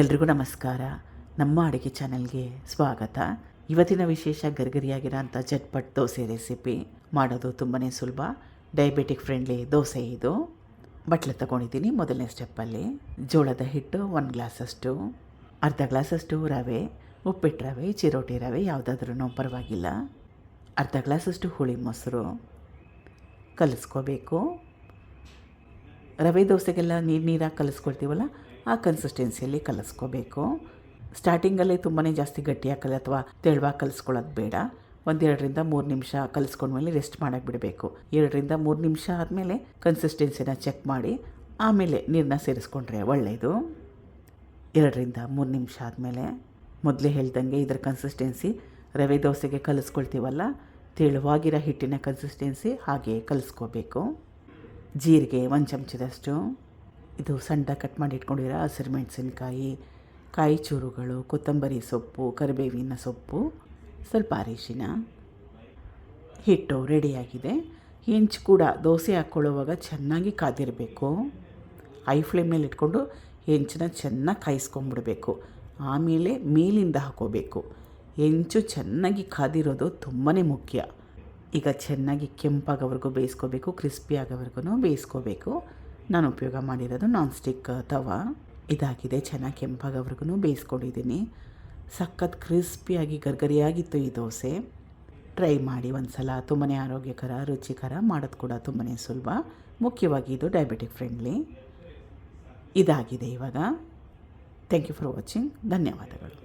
ಎಲ್ರಿಗೂ ನಮಸ್ಕಾರ. ನಮ್ಮ ಅಡುಗೆ ಚಾನಲ್ಗೆ ಸ್ವಾಗತ. ಇವತ್ತಿನ ವಿಶೇಷ ಗರಿಗರಿಯಾಗಿರೋಂಥ ಚಟ್ಪಟ್ ದೋಸೆ ರೆಸಿಪಿ ಮಾಡೋದು ತುಂಬಾ ಸುಲಭ. ಡಯಾಬಿಟಿಕ್ ಫ್ರೆಂಡ್ಲಿ ದೋಸೆ ಇದು. ಬಟ್ಲು ತಗೊಂಡಿದ್ದೀನಿ. ಮೊದಲನೇ ಸ್ಟೆಪ್ಪಲ್ಲಿ ಜೋಳದ ಹಿಟ್ಟು 1 ಗ್ಲಾಸಷ್ಟು, ಅರ್ಧ ಗ್ಲಾಸಷ್ಟು ರವೆ, ಉಪ್ಪಿಟ್ಟು ರವೆ, ಚಿರೋಟಿ ರವೆ ಯಾವುದಾದ್ರೂ ಪರವಾಗಿಲ್ಲ, ಅರ್ಧ ಗ್ಲಾಸಷ್ಟು ಹುಳಿ ಮೊಸರು ಕಲಿಸ್ಕೋಬೇಕು. ರವೆ ದೋಸೆಗೆಲ್ಲ ನೀರಾಗಿ ಕಲಿಸ್ಕೊಳ್ತೀವಲ್ಲ, ಆ ಕನ್ಸಿಸ್ಟೆನ್ಸಿಯಲ್ಲಿ ಕಲಿಸ್ಕೋಬೇಕು. ಸ್ಟಾರ್ಟಿಂಗಲ್ಲೇ ತುಂಬಾ ಜಾಸ್ತಿ ಗಟ್ಟಿಯಾಗಲ್ಲ ಅಥವಾ ತೆಳುವಾಗಿ ಕಲಿಸ್ಕೊಳ್ಳೋದು ಬೇಡ. 1-2ರಿಂದ 3 ನಿಮಿಷ ಕಲಿಸ್ಕೊಂಡ್ಮೇಲೆ ರೆಸ್ಟ್ ಮಾಡೋಕ್ಕೆ ಬಿಡಬೇಕು. 2ರಿಂದ 3 ನಿಮಿಷ ಆದಮೇಲೆ ಕನ್ಸಿಸ್ಟೆನ್ಸಿನ ಚೆಕ್ ಮಾಡಿ ಆಮೇಲೆ ನೀರನ್ನ ಸೇರಿಸ್ಕೊಂಡ್ರೆ ಒಳ್ಳೆಯದು. 2ರಿಂದ 3 ನಿಮಿಷ ಆದಮೇಲೆ ಮೊದಲೇ ಹೇಳ್ದಂಗೆ ಇದರ ಕನ್ಸಿಸ್ಟೆನ್ಸಿ ರವೆ ದೋಸೆಗೆ ಕಲಿಸ್ಕೊಳ್ತೀವಲ್ಲ, ತೆಳುವಾಗಿರೋ ಹಿಟ್ಟಿನ ಕನ್ಸಿಸ್ಟೆನ್ಸಿ ಹಾಗೆ ಕಲಿಸ್ಕೋಬೇಕು. ಜೀರಿಗೆ 1 ಚಮಚದಷ್ಟು, ಇದು ಸಣ್ಣ ಕಟ್ ಮಾಡಿ ಇಟ್ಕೊಂಡಿರೋ ಹಸಿರು ಮೆಣಸಿನ್ಕಾಯಿ, ಕಾಯಿ ಚೂರುಗಳು, ಕೊತ್ತಂಬರಿ ಸೊಪ್ಪು, ಕರಿಬೇವಿನ ಸೊಪ್ಪು, ಸ್ವಲ್ಪ ಅರಿಶಿನ. ಹಿಟ್ಟು ರೆಡಿಯಾಗಿದೆ. ಹೆಂಚು ಕೂಡ ದೋಸೆ ಹಾಕ್ಕೊಳ್ಳುವಾಗ ಚೆನ್ನಾಗಿ ಕಾದಿರಬೇಕು. ಹೈ ಫ್ಲೇಮ್ನಲ್ಲಿ ಇಟ್ಕೊಂಡು ಹೆಂಚನ್ನ ಚೆನ್ನಾಗಿ ಕಾಯಿಸ್ಕೊಂಬಿಡ್ಬೇಕು. ಆಮೇಲೆ ಮೇಲಿಂದ ಹಾಕೋಬೇಕು. ಹೆಂಚು ಚೆನ್ನಾಗಿ ಕಾದಿರೋದು ತುಂಬಾ ಮುಖ್ಯ. ಈಗ ಚೆನ್ನಾಗಿ ಕೆಂಪಾಗೋವರೆಗೂ ಬೇಯಿಸ್ಕೋಬೇಕು, ಕ್ರಿಸ್ಪಿ ಆಗೋವರೆಗೂ ಬೇಯಿಸ್ಕೋಬೇಕು. ನಾನು ಉಪಯೋಗ ಮಾಡಿರೋದು ನಾನ್ ಸ್ಟಿಕ್ ತವಾ. ಇದಾಗಿದೆ. ಚೆನ್ನಾಗಿ ಕೆಂಪಾಗೋವರೆಗೂ ಬೇಯಿಸ್ಕೊಂಡಿದ್ದೀನಿ. ಸಖತ್ ಕ್ರಿಸ್ಪಿಯಾಗಿ ಗರ್ಗರಿಯಾಗಿತ್ತು ಈ ದೋಸೆ. ಟ್ರೈ ಮಾಡಿ ಒಂದು ಸಲ. ತುಂಬಾ ಆರೋಗ್ಯಕರ, ರುಚಿಕರ, ಮಾಡೋದು ಕೂಡ ತುಂಬಾ ಸುಲಭ. ಮುಖ್ಯವಾಗಿ ಇದು ಡಯಾಬಿಟಿಕ್ ಫ್ರೆಂಡ್ಲಿ. ಇದಾಗಿದೆ ಇವಾಗ. Thank you for watching. ಧನ್ಯವಾದಗಳು.